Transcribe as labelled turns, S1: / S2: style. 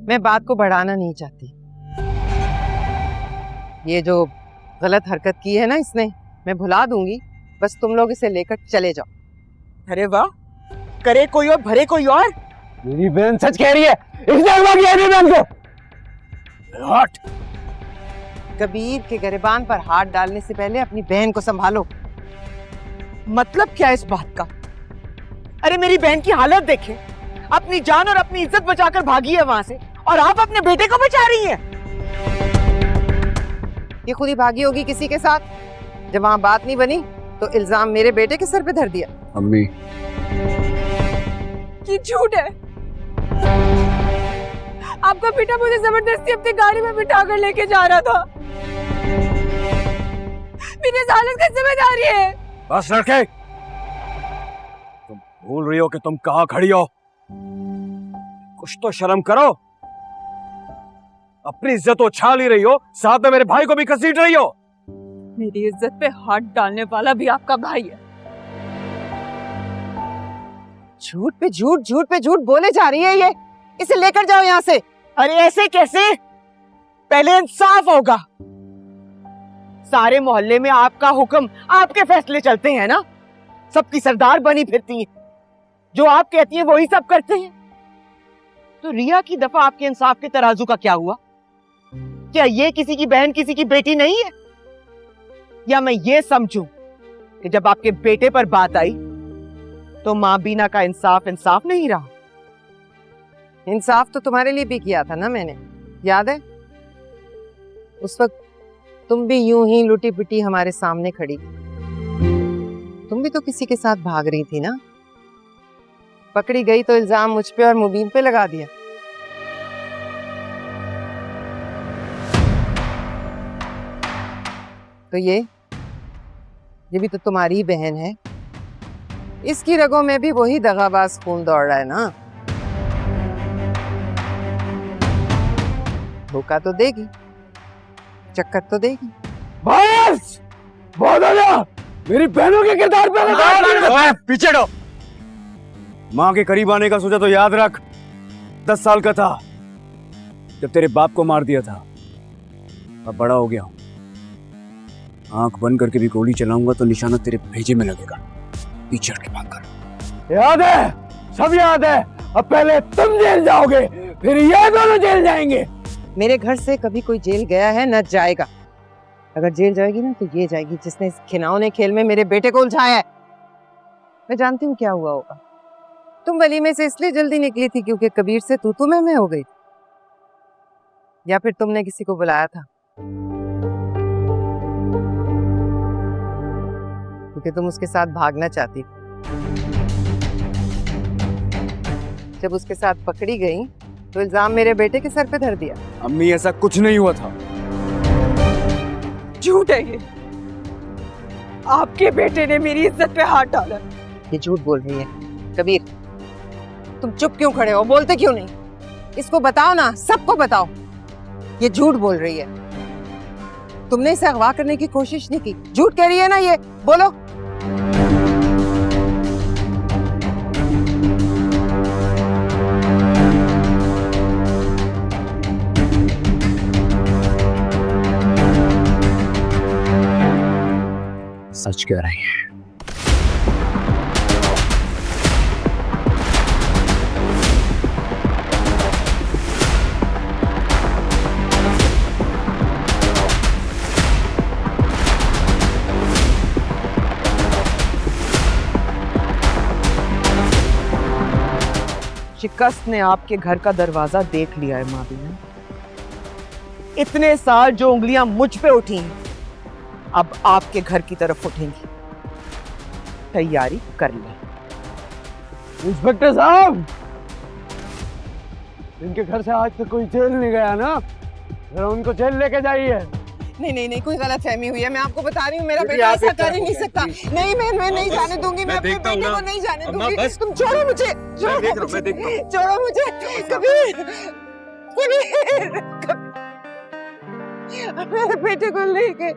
S1: मैं बात को बढ़ाना नहीं चाहती। ये जो गलत हरकत की है ना इसने, मैं भुला दूंगी, बस तुम लोग इसे लेकर चले जाओ।
S2: अरे वाह, करे कोई और भरे कोई और।
S3: मेरी बहन सच कह रही है, इसने अगवा किया है मेरी बहन को। हट।
S1: कबीर के गिरबान पर हाथ डालने से पहले अपनी बहन को संभालो।
S2: मतलब क्या है इस बात का? अरे मेरी बहन की हालत देखे, अपनी जान और अपनी इज्जत बचाकर भागी है वहां से, और आप अपने बेटे को बचा रही हैं।
S1: ये खुद ही भागी होगी किसी के साथ। जब वहां बात नहीं बनी तो इल्जाम मेरे बेटे के सर पे धर दिया।
S3: अम्मी,
S4: ये झूठ है। आपका बेटा मुझे जबरदस्ती अपनी गाड़ी में बिठा कर लेके जा रहा था। मेरी इस हालत की जिम्मेदारी है।
S3: बस लड़के, तुम भूल रही हो कि तुम कहाँ खड़ी हो। कुछ तो शर्म करो। अपनी इज्जत उछाल ही रही हो, साथ में मेरे भाई को भी घसीट रही हो।
S4: मेरी इज्जत पे हाथ डालने वाला भी आपका भाई है।
S1: झूठ पे झूठ, झूठ पे झूठ बोले जा रही है ये। इसे लेकर जाओ यहाँ से।
S2: अरे ऐसे कैसे? पहले इंसाफ होगा। सारे मोहल्ले में आपका हुक्म, आपके फैसले चलते हैं ना। सबकी सरदार बनी फिरती हैं, जो आप कहती हैं वही सब करते हैं। तो रिया की दफा आपके इंसाफ के तराजू का क्या हुआ? क्या ये किसी की बहन, किसी की बेटी नहीं है? या मैं ये समझूं कि जब आपके बेटे पर बात आई तो मां बीना का इंसाफ इंसाफ नहीं रहा?
S1: इंसाफ तो तुम्हारे लिए भी किया था ना मैंने, याद है? उस वक्त तुम भी यूं ही लुटी पिटी हमारे सामने खड़ी थी। तुम भी तो किसी के साथ भाग रही थी ना। पकड़ी गई तो इल्जाम मुझ पे और मुबीन पे लगा दिया। तो ये भी तो तुम्हारी बहन है। इसकी रगों में भी वही दगाबाज खून दौड़ रहा है ना। धोखा तो देगी, चक्कर तो देगी।
S3: बस बहुत हो गया। मेरी बहनों के किरदार पे पीछे हटो। माँ के करीब आने का सोचा तो याद रख, 10 साल का था जब तेरे बाप को मार दिया था। अब बड़ा हो गया हूं, आंख बंद करके भी गोली चलाऊंगा तो निशाना तेरे भेजे में लगेगा। पीछे हट के बात कर। याद है, सब याद है। अब पहले तुम जेल जाओगे, फिर ये दोनों जेल जाएंगे।
S1: मेरे घर से कभी कोई जेल गया है न जाएगा। अगर जेल जाएगी ना तो ये जाएगी जिसने इस खिलौने खेल में मेरे बेटे को उलझाया है। मैं जानती हूँ क्या हुआ होगा। तुम वलीमे से इसलिए जल्दी निकली थी क्योंकि कबीर से तू मैं हो गई, या फिर तुमने किसी को बुलाया था क्योंकि तुम उसके साथ भागना चाहती थी। जब उसके साथ पकड़ी गई तो इल्जाम मेरे बेटे के सर पे धर दिया।
S3: अम्मी, ऐसा कुछ नहीं हुआ था।
S4: झूठ है ये। आपके बेटे ने मेरी इज्जत पे हाथ डाला।
S1: ये झूठ बोल रही है। कबीर, तुम चुप क्यों खड़े हो? बोलते क्यों नहीं? इसको बताओ ना, सबको बताओ। ये झूठ बोल रही है। तुमने इसे अगवा करने की कोशिश नहीं की। झूठ कह रही है ना ये, बोलो।
S3: सच कह रही है।
S2: शिकस्त ने आपके घर का दरवाजा देख लिया है माँ बीना। इतने साल जो उंगलियां मुझ पे उठी हैं, अब आपके घर की तरफ उठेंगी। तैयारी कर ले।
S3: इंस्पेक्टर साहब, इनके घर से आज तक कोई जेल नहीं गया ना, जरा उनको जेल लेके जाइए।
S1: नहीं नहीं नहीं, कोई गलत फहमी हुई है। मैं आपको बता रही हूँ, मेरा बेटा ऐसा कर ही नहीं सकता। नहीं, मैं नहीं जाने दूंगी। मैं अपने बेटे को नहीं जाने दूंगी। तुम छोड़ो मुझे, छोड़ो मुझे। कबीर, मेरे बेटे को लेके